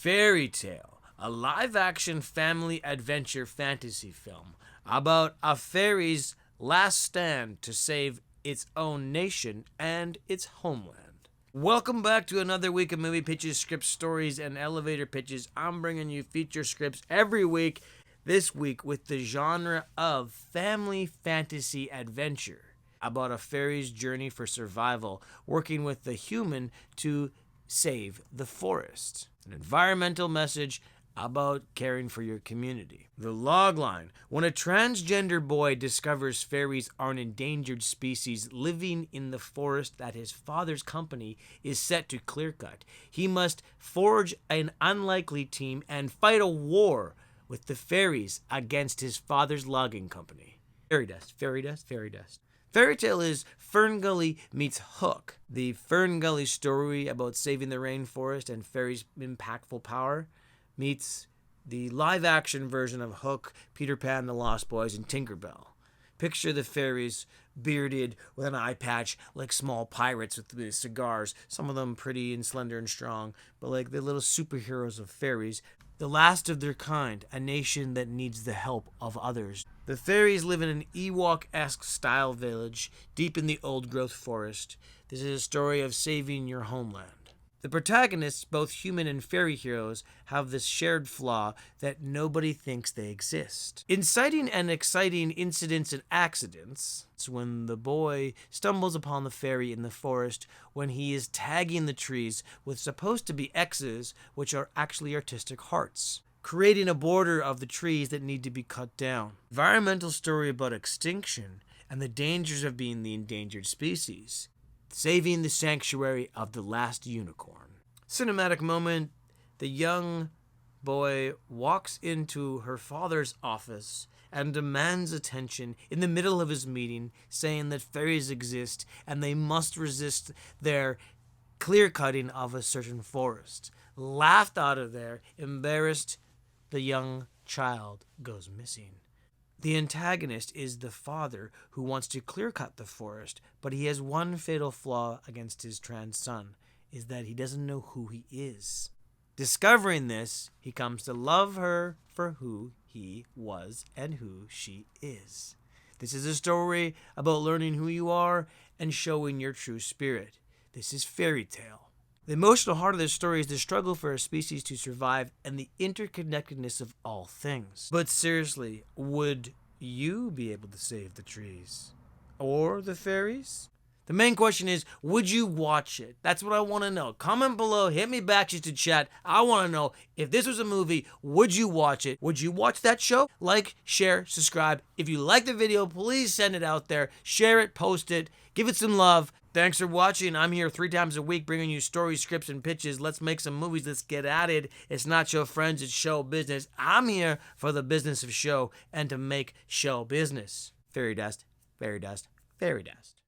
Fairy Tale, a live-action family adventure fantasy film about a fairy's last stand to save its own nation and its homeland. Welcome back to another week of movie pitches, script stories, and elevator pitches. I'm bringing you feature scripts every week, this week with the genre of family fantasy adventure about a fairy's journey for survival, working with the human to save the forest. An environmental message about caring for your community. The logline: when a transgender boy discovers fairies are an endangered species living in the forest that his father's company is set to clear cut, he must forge an unlikely team and fight a war with the fairies against his father's logging company. Fairy dust, fairy dust, fairy dust. Fairy Tale is Fern Gully meets Hook, the Fern Gully story about saving the rainforest and fairies' impactful power, meets the live-action version of Hook, Peter Pan, the Lost Boys, and Tinkerbell. Picture the fairies bearded with an eye patch like small pirates with cigars, some of them pretty and slender and strong, but like the little superheroes of fairies, the last of their kind, a nation that needs the help of others. The fairies live in an Ewok-esque style village deep in the old-growth forest. This is a story of saving your homeland. The protagonists, both human and fairy heroes, have this shared flaw that nobody thinks they exist. Inciting and exciting incidents and accidents. It's when the boy stumbles upon the fairy in the forest when he is tagging the trees with supposed to be X's, which are actually artistic hearts, creating a border of the trees that need to be cut down. Environmental story about extinction and the dangers of being the endangered species. Saving the sanctuary of the last unicorn. Cinematic moment: the young boy walks into her father's office and demands attention in the middle of his meeting, saying that fairies exist and they must resist their clear-cutting of a certain forest. Laughed out of there, embarrassed, the young child goes missing. The antagonist is the father who wants to clear-cut the forest, but he has one fatal flaw against his trans son, is that he doesn't know who he is. Discovering this, he comes to love her for who he was and who she is. This is a story about learning who you are and showing your true spirit. This is Fairy Tale. The emotional heart of this story is the struggle for a species to survive and the interconnectedness of all things. But seriously, would you be able to save the trees? Or the fairies? The main question is, would you watch it? That's what I want to know. Comment below, hit me back just to chat. I want to know, if this was a movie, would you watch it? Would you watch that show? Like, share, subscribe. If you like the video, please send it out there. Share it, post it, give it some love. Thanks for watching. I'm here 3 times a week bringing you stories, scripts, and pitches. Let's make some movies. Let's get at it. It's not show friends, it's show business. I'm here for the business of show and to make show business. Fairy dust, fairy dust, fairy dust.